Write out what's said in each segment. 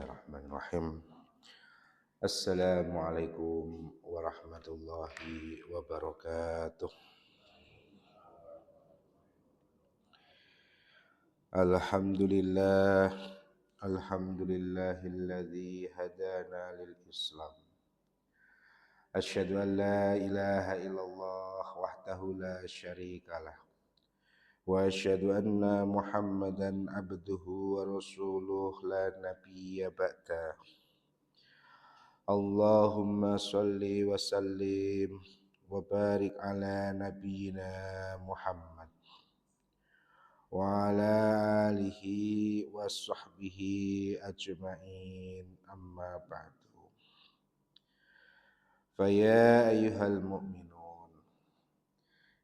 Bismillahirrahmanirrahim. Assalamualaikum warahmatullahi wabarakatuh. Alhamdulillah, alhamdulillahilladzi hadana lil Islam. Asyhadu an la ilaha illallah wahdahu la syarikalah. Wa asyhadu anna Muhammadan abduhu wa rasuluh la nabiyya ba'dah. Allahumma salli wa sallim wa barik ala nabiyyina Muhammad wa ala alihi wa sahbihi ajma'in, amma ba'du. Faya ayyuhal mu'minun,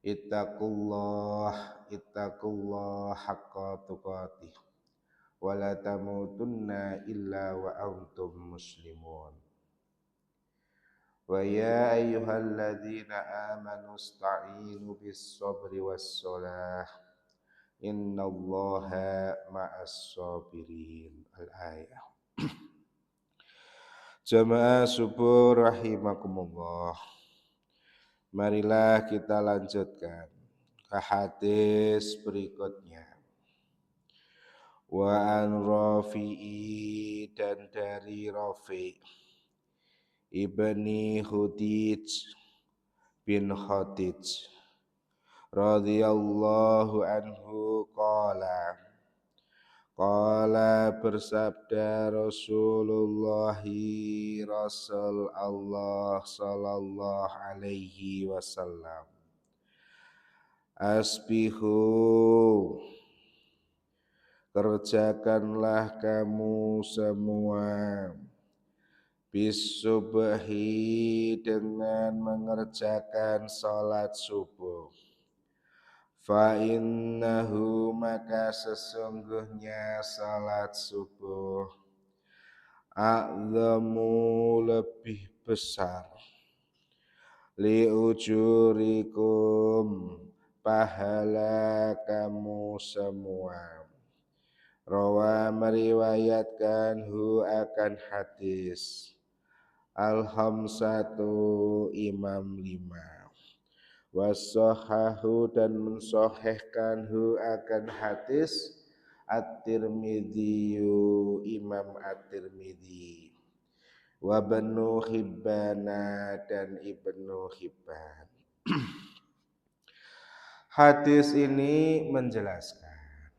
ittaqullah haqqa tuqatih wa la tamutunna illa wa antum muslimun. Wa ya ayyuhalladzina amanu ista'inu bis sabri was salah innallaha ma'as sabirin. Al-ayah. Jamaah subuh rahimakumullah. Marilah kita lanjutkan ke hadis berikutnya. Wa an Rafi'i, dan dari Rafi' ibni Hudij bin Khadij radhiyallahu anhu qala bersabda Rasulullah Rasul Allah sallallahu alaihi wasallam, asbihu, kerjakanlah kamu semua, bisubhi, dengan mengerjakan salat subuh. Fa innahu, maka sesungguhnya salat subuh, a'zamu, lebih besar, li ujurikum, pahala kamu semua. Rawa, meriwayatkan hu, akan hadis, al-khamsatu, imam 5, wassahahu, dan mensahihkan hu, akan hadis, at-Tirmidzi, imam at-Tirmidzi, wa Ibnu Hibban, dan Ibnu Hibban. Hadis ini menjelaskan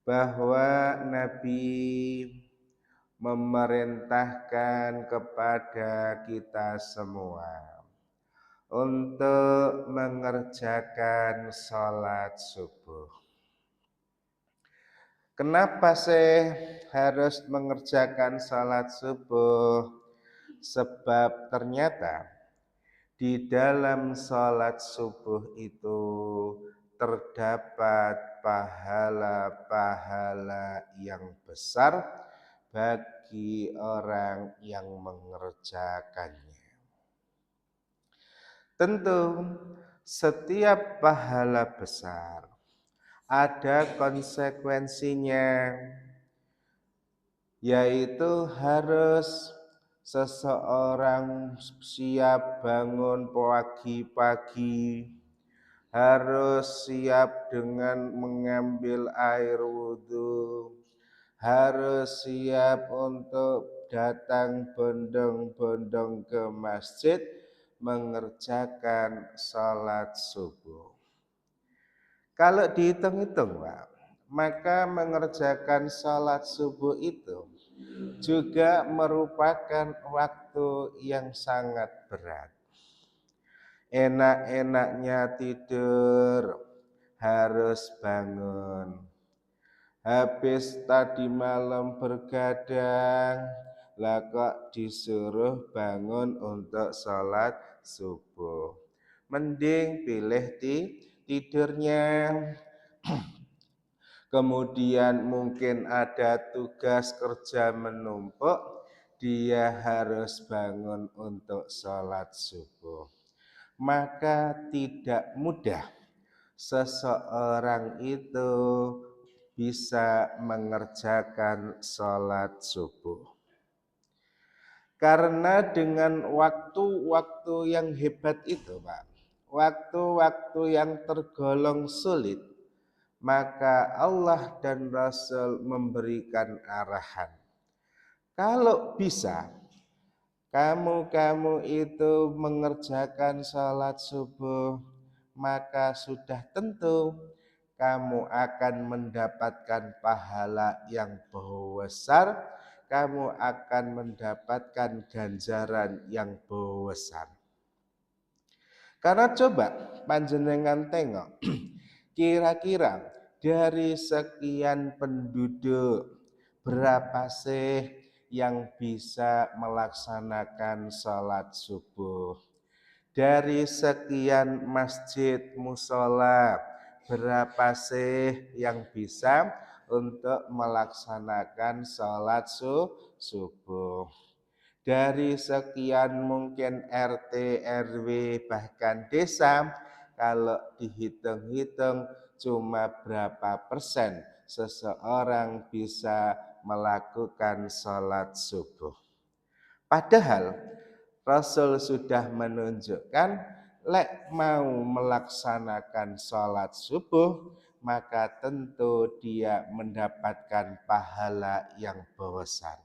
bahwa Nabi memerintahkan kepada kita semua untuk mengerjakan salat subuh. Kenapa sih harus mengerjakan salat subuh? Sebab ternyata di dalam salat subuh itu terdapat pahala-pahala yang besar bagi orang yang mengerjakannya. Tentu setiap pahala besar ada konsekuensinya, yaitu harus seseorang siap bangun pagi-pagi, harus siap dengan mengambil air wudhu, harus siap untuk datang bondong-bondong ke masjid mengerjakan salat subuh. Kalau dihitung-hitung, Pak, maka mengerjakan salat subuh itu juga merupakan waktu yang sangat berat. Enak-enaknya tidur, harus bangun. Habis tadi malam bergadang, lah kok disuruh bangun untuk sholat subuh. Mending pilih tidurnya. Kemudian mungkin ada tugas kerja menumpuk, dia harus bangun untuk sholat subuh. Maka tidak mudah seseorang itu bisa mengerjakan sholat subuh. Karena dengan waktu-waktu yang hebat itu, Pak, waktu-waktu yang tergolong sulit, maka Allah dan Rasul memberikan arahan. Kalau bisa, kamu itu mengerjakan sholat subuh, maka sudah tentu kamu akan mendapatkan pahala yang besar, kamu akan mendapatkan ganjaran yang besar. Karena coba panjenengan tengok, kira-kira dari sekian penduduk berapa sih yang bisa melaksanakan sholat subuh? Dari sekian masjid musola, berapa sih yang bisa untuk melaksanakan sholat subuh? Dari sekian mungkin RT, RW, bahkan desa, kalau dihitung-hitung cuma berapa persen seseorang bisa melakukan sholat subuh. Padahal Rasul sudah menunjukkan, lek mau melaksanakan sholat subuh, maka tentu dia mendapatkan pahala yang besar.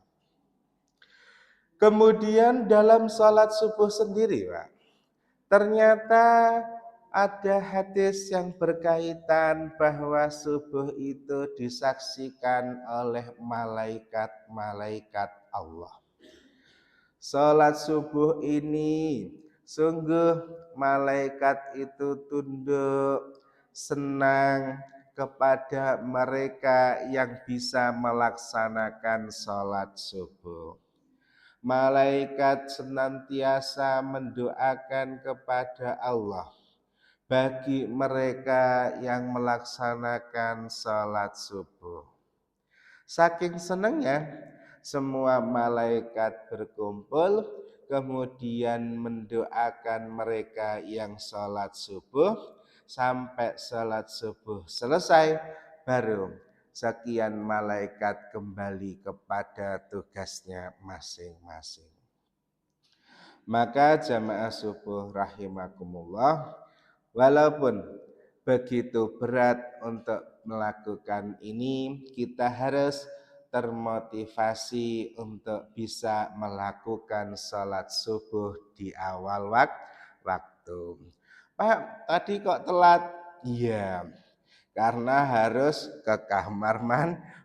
Kemudian dalam sholat subuh sendiri, Pak, ternyata ada hadis yang berkaitan bahwa subuh itu disaksikan oleh malaikat-malaikat Allah. Sholat subuh ini sungguh malaikat itu tunduk, senang kepada mereka yang bisa melaksanakan sholat subuh. Malaikat senantiasa mendoakan kepada Allah bagi mereka yang melaksanakan sholat subuh. Saking senangnya, semua malaikat berkumpul, kemudian mendoakan mereka yang sholat subuh, sampai sholat subuh selesai, baru sekian malaikat kembali kepada tugasnya masing-masing. Maka jamaah subuh rahimakumullah, walaupun begitu berat untuk melakukan ini, kita harus termotivasi untuk bisa melakukan sholat subuh di awal waktu. Pak, tadi kok telat? Iya, karena harus ke kamar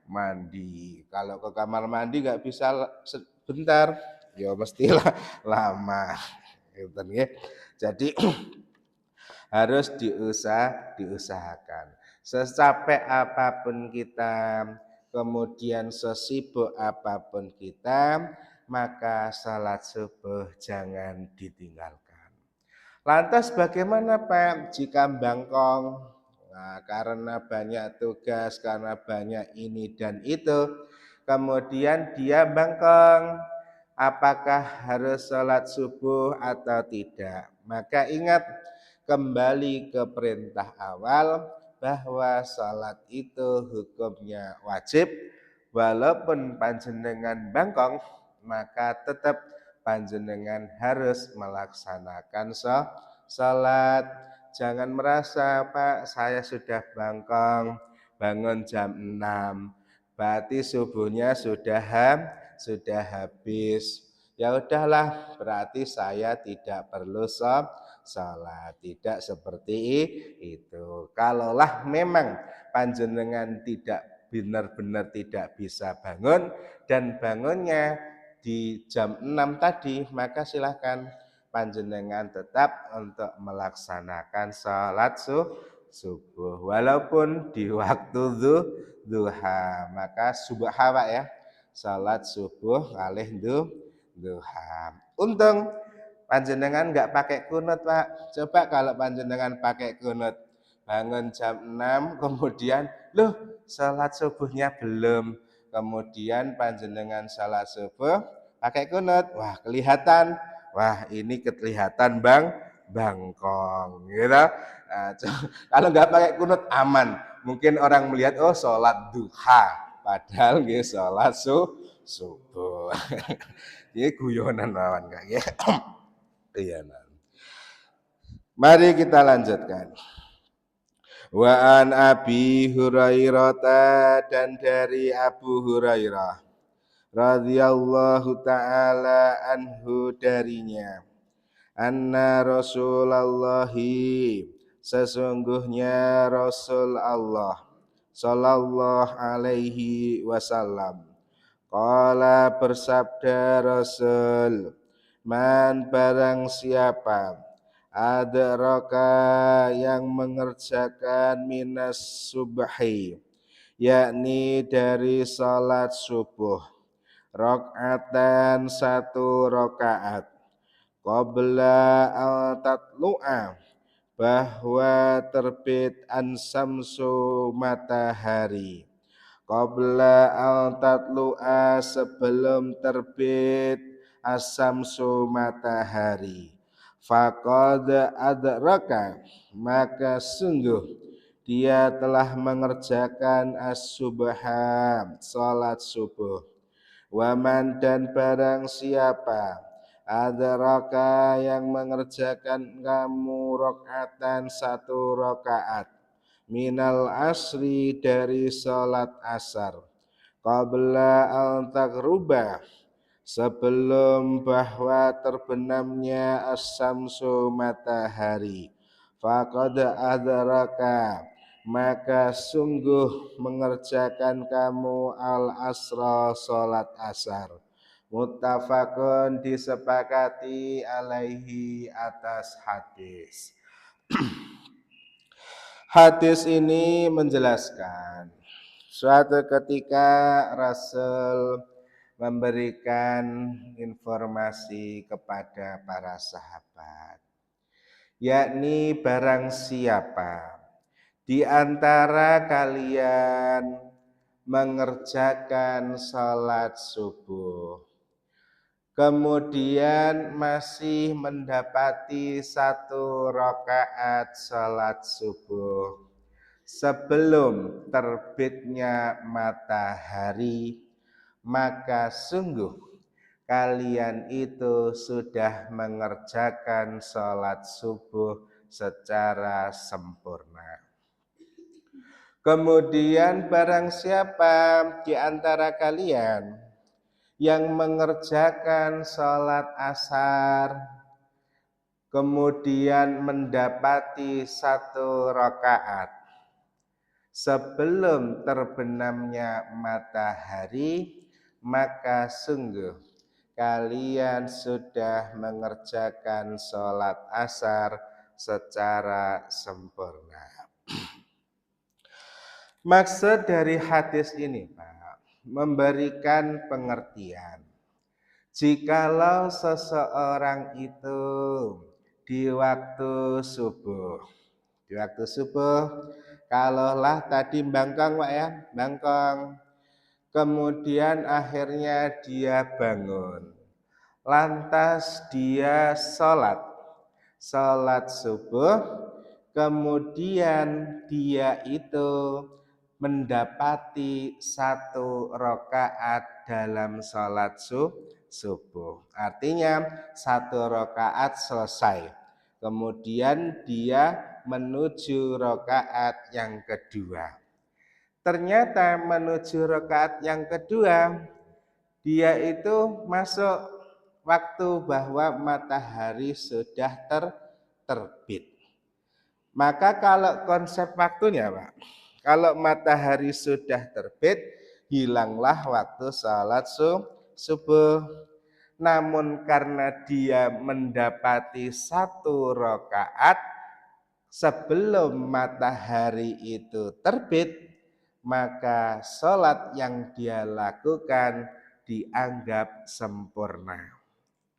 mandi. Kalau ke kamar mandi nggak bisa sebentar, ya mestilah lama. Jadi harus diusahakan. Secapek apapun kita, kemudian sesibuk apapun kita, maka salat subuh jangan ditinggalkan. Lantas bagaimana Pak jika bangkong? Nah, karena banyak tugas, karena banyak ini dan itu, kemudian dia bangkong. Apakah harus sholat subuh atau tidak? Maka ingat, kembali ke perintah awal bahwa sholat itu hukumnya wajib. Walaupun panjenengan bangkong, maka tetap panjenengan harus melaksanakan sholat. Jangan merasa, Pak, saya sudah bangkong, bangun jam 6, berarti subuhnya sudah habis. Ya udahlah, berarti saya tidak perlu sholat. Tidak seperti itu. Kalaulah memang panjenengan tidak benar-benar tidak bisa bangun, dan bangunnya di jam 6 tadi, maka silahkan panjenengan tetap untuk melaksanakan sholat subuh walaupun di waktu duha. Maka subuh Pak ya, sholat subuh kalih duha. Untung panjenengan nggak pakai kunut Pak. Coba kalau panjenengan pakai kunut, bangun jam 6, kemudian loh sholat subuhnya belum, kemudian panjenengan sholat subuh pakai kunut, wah kelihatan, wah ini kelihatan bangkong gitu. Nah, kalau nggak pakai kunut aman, Mungkin orang melihat oh sholat duha, padahal nggih sholat subuh. Ini guyonan lawan Kak ya. Iya. Mari kita lanjutkan. Wa an Abi Hurairah dan dari Abu Hurairah radhiyallahu taala anhu darinya anna Rasulullah sesungguhnya Rasul Allah sallallahu alaihi wasallam qala bersabda Rasul man barang siapa adraka yang mengerjakan minas subhi yakni dari salat subuh rakaatan satu rakaat qabla al-tatlu'a bahwa terbit ansamsu matahari qabla al-tatlu'a sebelum terbit asamsu matahari faqad adraka maka sungguh dia telah mengerjakan as-subha salat subuh. Waman dan barang siapa adraka yang mengerjakan kamu rakaatan satu rakaat minal asri dari salat asar qabla al taghruba sebelum bahwa terbenamnya as-samsu matahari faqad adraka maka sungguh mengerjakan kamu al-asra salat asar muttafaqun disepakati alaihi atas hadis. Hadis ini menjelaskan suatu ketika Rasul memberikan informasi kepada para sahabat yakni barang siapa di antara kalian mengerjakan salat subuh kemudian masih mendapati satu rakaat salat subuh sebelum terbitnya matahari maka sungguh kalian itu sudah mengerjakan salat subuh secara sempurna. Kemudian barang siapa di antara kalian yang mengerjakan salat asar kemudian mendapati satu rakaat sebelum terbenamnya matahari maka sungguh kalian sudah mengerjakan salat asar secara sempurna. Maksud dari hadis ini Pak memberikan pengertian jikalau seseorang itu di waktu subuh kalaulah tadi bangkang Pak ya bangkang kemudian akhirnya dia bangun lantas dia sholat subuh kemudian dia itu mendapati satu rakaat dalam sholat subuh artinya satu rakaat selesai kemudian dia menuju rakaat yang kedua ternyata menuju rakaat yang kedua dia itu masuk waktu bahwa matahari sudah terbit. Maka kalau konsep waktunya Pak, kalau matahari sudah terbit, hilanglah waktu salat subuh. Namun karena dia mendapati satu rakaat sebelum matahari itu terbit, maka salat yang dia lakukan dianggap sempurna.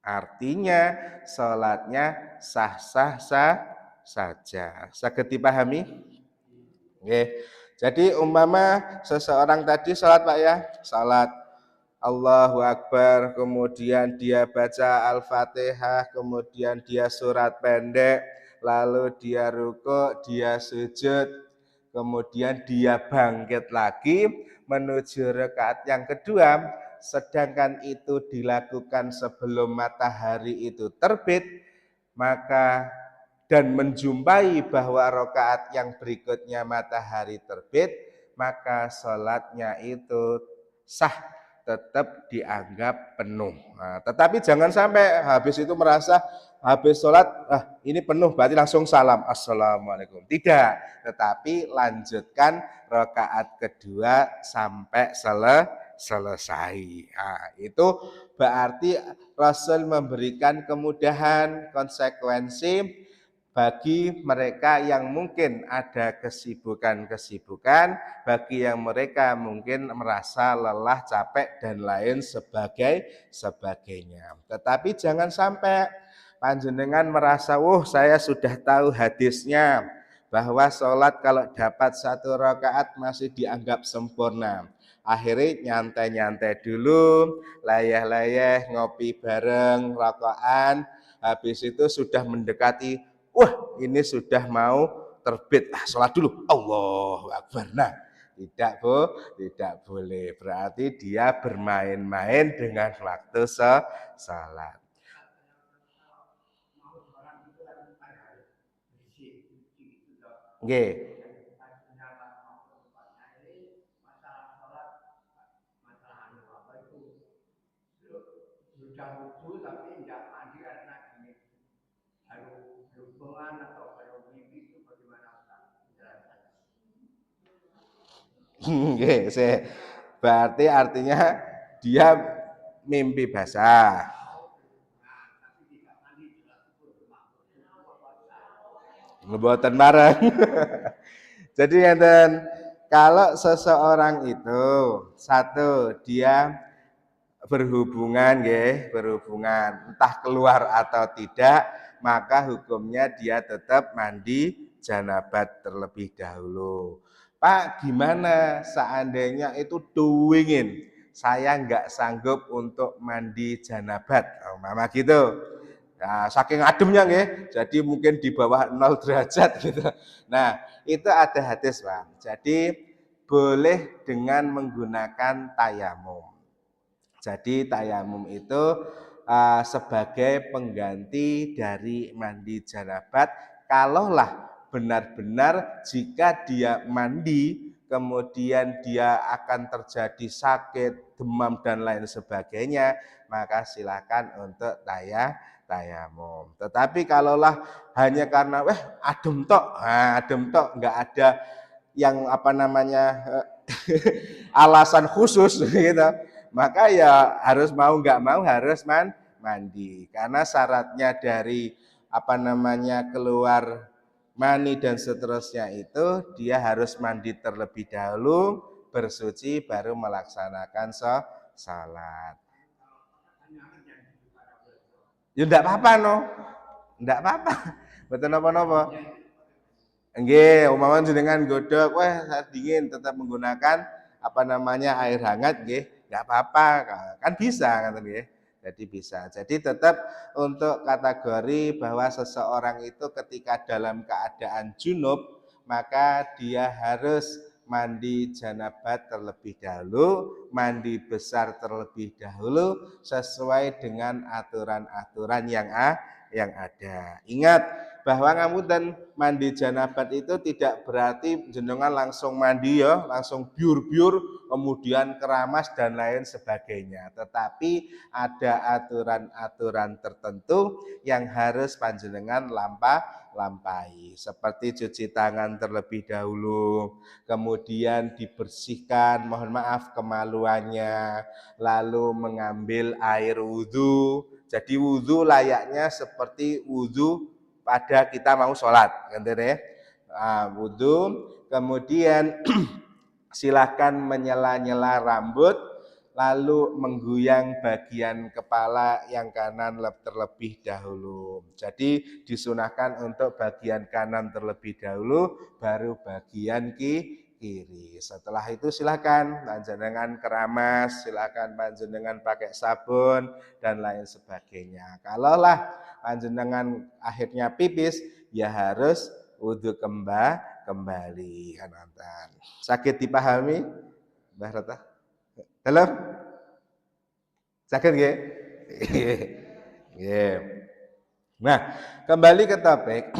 Artinya salatnya sah-sah saja. Saged dipahami? Nggih. Jadi umpama seseorang tadi salat Pak ya, salat Allahu Akbar, kemudian dia baca Al-Fatihah, kemudian dia surat pendek, lalu dia rukuk, dia sujud. kemudian dia bangkit lagi menuju rakaat yang kedua, sedangkan itu dilakukan sebelum matahari itu terbit, maka dan menjumpai bahwa rakaat yang berikutnya matahari terbit, maka sholatnya itu sah, tetap dianggap penuh. Nah, tetapi jangan sampai habis itu merasa habis sholat, ini penuh berarti langsung salam, assalamualaikum. Tidak, tetapi lanjutkan rakaat kedua sampai selesai. Nah, itu berarti Rasul memberikan kemudahan, konsekuensi bagi mereka yang mungkin ada kesibukan-kesibukan, bagi yang mereka mungkin merasa lelah, capek, dan lain sebagainya. Tetapi jangan sampai panjenengan merasa, saya sudah tahu hadisnya, bahwa sholat kalau dapat 1 rakaat masih dianggap sempurna. Akhirnya nyantai-nyantai dulu, layah-layah, ngopi bareng, rokokan, habis itu sudah mendekati, ini sudah mau terbit, sholat dulu, Allahu Akbar. Nah, tidak boleh, berarti dia bermain-main dengan waktu sholat. Nggih. Nggih, berarti artinya dia mimpi basah. Ngebuatan bareng. Jadi kalau seseorang itu satu dia berhubungan entah keluar atau tidak, maka hukumnya dia tetap mandi janabat terlebih dahulu. Pak, gimana seandainya itu duwingin, saya nggak sanggup untuk mandi janabat, mama gitu. Nah, saking ademnya jadi mungkin di bawah 0 derajat gitu. Nah, itu ada hadis, Pak. Jadi boleh dengan menggunakan tayamum. Jadi tayamum itu sebagai pengganti dari mandi janabat. Kalaulah benar-benar jika dia mandi, kemudian dia akan terjadi sakit, demam dan lain sebagainya, maka silakan untuk tayamum. Tetapi kalaulah hanya karena adem tok, nggak ada yang alasan khusus gitu, maka ya harus mau nggak mau harus mandi, karena syaratnya dari keluar mani dan seterusnya itu dia harus mandi terlebih dahulu, bersuci baru melaksanakan salat. Ya enggak apa-apa enggak apa-apa, betul napa-napa. Nggih, umpama jenengan godhog, saat dingin tetap menggunakan air hangat nggih, enggak apa-apa, kan bisa ngoten nggih. Jadi bisa. Jadi tetap untuk kategori bahwa seseorang itu ketika dalam keadaan junub, maka dia harus mandi janabat terlebih dahulu, mandi besar terlebih dahulu sesuai dengan aturan-aturan yang ada. Ingat bahwa ngapunten mandi janabat itu tidak berarti jenengan langsung mandi langsung biur-biur kemudian keramas dan lain sebagainya, tetapi ada aturan-aturan tertentu yang harus panjenengan lampahi, seperti cuci tangan terlebih dahulu, kemudian dibersihkan, mohon maaf kemaluannya, lalu mengambil air wudhu. Jadi wudhu layaknya seperti wudhu pada kita mau sholat, wudhu, kemudian silahkan menyela-nyela rambut, lalu mengguyang bagian kepala yang kanan terlebih dahulu. Jadi disunahkan untuk bagian kanan terlebih dahulu, baru bagian kiri. Setelah itu silakan panjenengan keramas, silakan panjenengan pakai sabun dan lain sebagainya. Kalaulah panjenengan akhirnya pipis, ya harus wudhu kembali kan nonton. Sakit dipahami, Mbah Rata? Halo? Sakit nggih? Nggih. Nah, kembali ke topik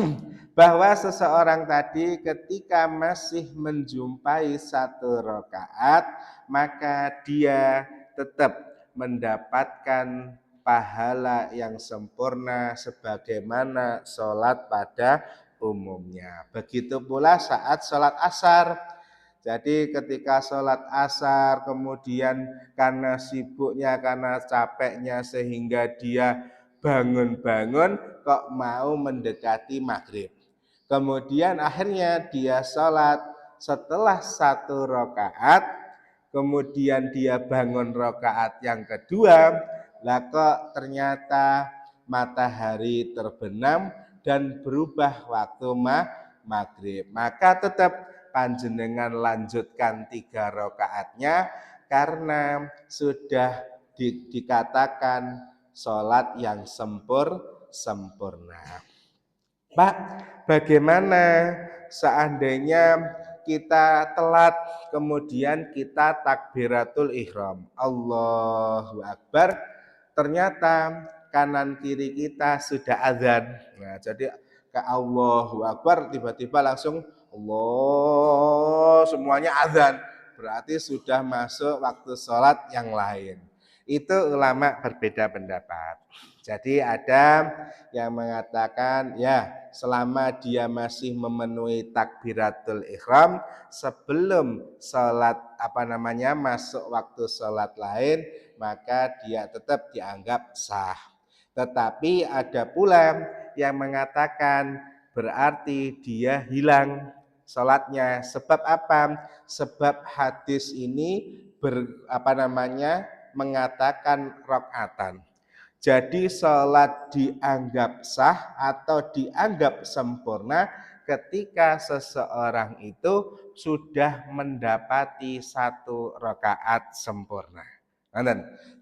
bahwa seseorang tadi ketika masih menjumpai satu rakaat, maka dia tetap mendapatkan pahala yang sempurna sebagaimana sholat pada umumnya. Begitu pula saat sholat asar. Jadi ketika sholat asar kemudian karena sibuknya, karena capeknya sehingga dia bangun-bangun kok mau mendekati maghrib. Kemudian akhirnya dia sholat setelah satu rakaat, kemudian dia bangun rakaat yang kedua, lah kok ternyata matahari terbenam dan berubah waktu maghrib. Maka tetap panjenengan lanjutkan 3 rakaatnya karena sudah dikatakan sholat yang sempurna. Pak, bagaimana seandainya kita telat kemudian kita takbiratul ihram, Allahu Akbar, ternyata kanan kiri kita sudah azan. Nah, jadi ke Allahu Akbar tiba-tiba langsung Allah, semuanya azan. Berarti sudah masuk waktu sholat yang lain. Itu ulama berbeda pendapat. Jadi ada yang mengatakan ya selama dia masih memenuhi takbiratul ihram sebelum sholat masuk waktu sholat lain, maka dia tetap dianggap sah. Tetapi ada pula yang mengatakan berarti dia hilang sholatnya. Sebab apa? Sebab hadis ini mengatakan rakaatan. Jadi sholat dianggap sah atau dianggap sempurna ketika seseorang itu sudah mendapati satu rakaat sempurna.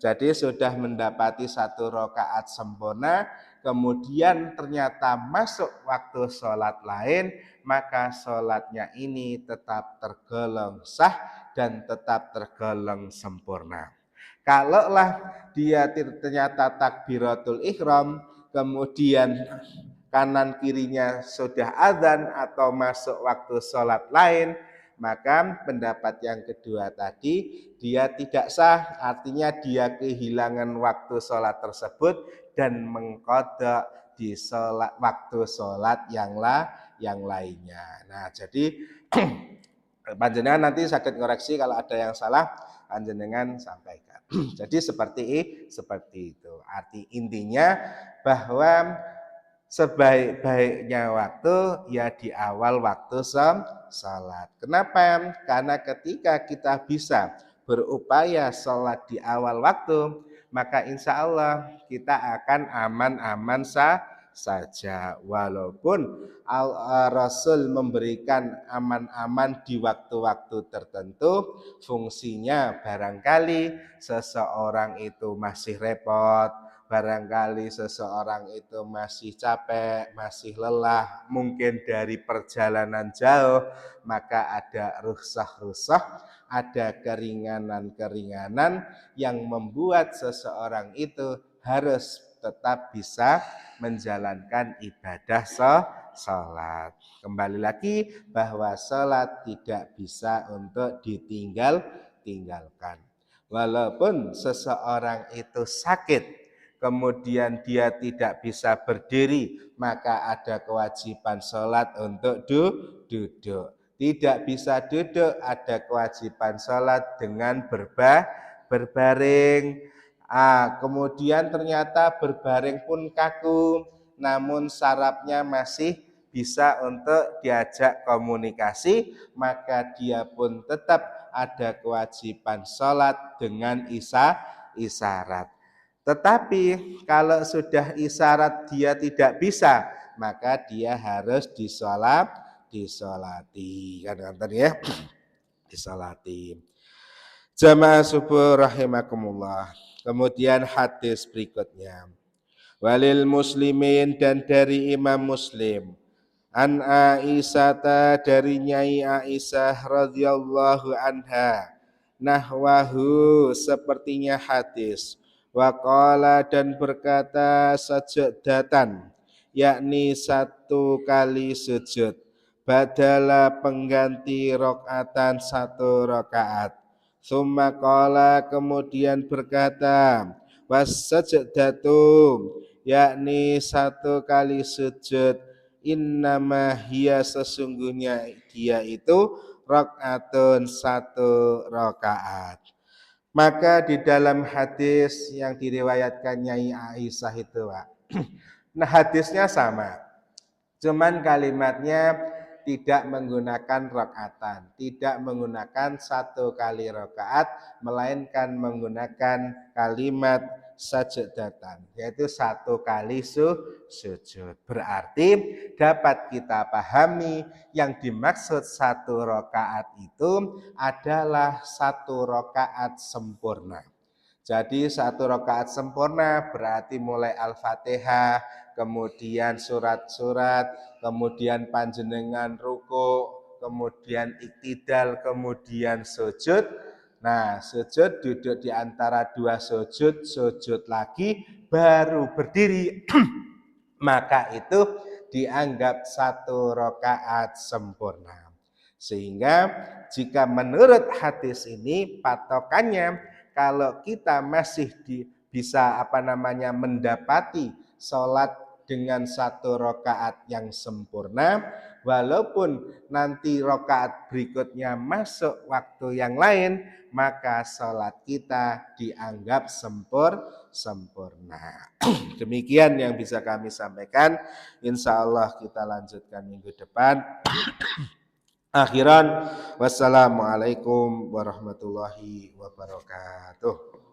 Jadi sudah mendapati satu rakaat sempurna, kemudian ternyata masuk waktu sholat lain, maka sholatnya ini tetap tergolong sah dan tetap tergolong sempurna. Kalaulah dia ternyata takbiratul ihram, kemudian kanan kirinya sudah azan atau masuk waktu sholat lain, maka pendapat yang kedua tadi dia tidak sah, artinya dia kehilangan waktu sholat tersebut dan mengqadha di waktu sholat yang lainnya. Nah, jadi panjenengan nanti sakit koreksi kalau ada yang salah, panjenengan sampaikan. Jadi seperti itu. Arti intinya bahwa sebaik-baiknya waktu ya di awal waktu salat. Kenapa? Karena ketika kita bisa berupaya salat di awal waktu, maka insya Allah kita akan aman-aman saja. Walaupun Rasul memberikan aman-aman di waktu-waktu tertentu, fungsinya barangkali seseorang itu masih repot, barangkali seseorang itu masih capek, masih lelah, mungkin dari perjalanan jauh, maka ada rukhsah-rukhsah, ada keringanan-keringanan yang membuat seseorang itu harus tetap bisa menjalankan ibadah sholat. Kembali lagi bahwa sholat tidak bisa untuk ditinggalkan. Walaupun seseorang itu sakit, kemudian dia tidak bisa berdiri, maka ada kewajiban sholat untuk duduk. Tidak bisa duduk, ada kewajiban sholat dengan berbaring. Kemudian ternyata berbaring pun kaku, namun sarafnya masih bisa untuk diajak komunikasi, maka dia pun tetap ada kewajiban sholat dengan isyarat. Tetapi kalau sudah isyarat dia tidak bisa, maka dia harus disolati. Kan ya, disolati. Jamaah subuh rahimakumullah. Kemudian hadis berikutnya. Walil muslimin, dan dari Imam Muslim, An Aisyata dari Nyai Aisyah radhiyallahu anha nahwahu sepertinya hadis. Waqala dan berkata sajadatan yakni satu kali sujud badala pengganti rokaatan satu rokaat. Summa qala kemudian berkata wasajdatum yakni satu kali sujud innama hiya sesungguhnya dia itu rakaatun satu rakaat. Maka di dalam hadis yang diriwayatkan Nyai Aisyah itu, Pak. Nah, hadisnya sama. Cuman kalimatnya tidak menggunakan rakaatan, tidak menggunakan satu kali rakaat, melainkan menggunakan kalimat sajadatan, yaitu satu kali sujud. Berarti dapat kita pahami yang dimaksud satu rakaat itu adalah satu rakaat sempurna. Jadi satu rakaat sempurna berarti mulai Al-Fatihah, kemudian surat-surat, kemudian panjenengan ruku, kemudian iktidal, kemudian sujud. Nah, sujud duduk di antara dua sujud, sujud lagi, baru berdiri. Maka itu dianggap satu rakaat sempurna. Sehingga jika menurut hadis ini patokannya kalau kita masih bisa mendapati sholat dengan satu rakaat yang sempurna, walaupun nanti rakaat berikutnya masuk waktu yang lain, maka sholat kita dianggap sempurna. Demikian yang bisa kami sampaikan. Insya Allah kita lanjutkan minggu depan. Akhiran, wassalamualaikum warahmatullahi wabarakatuh.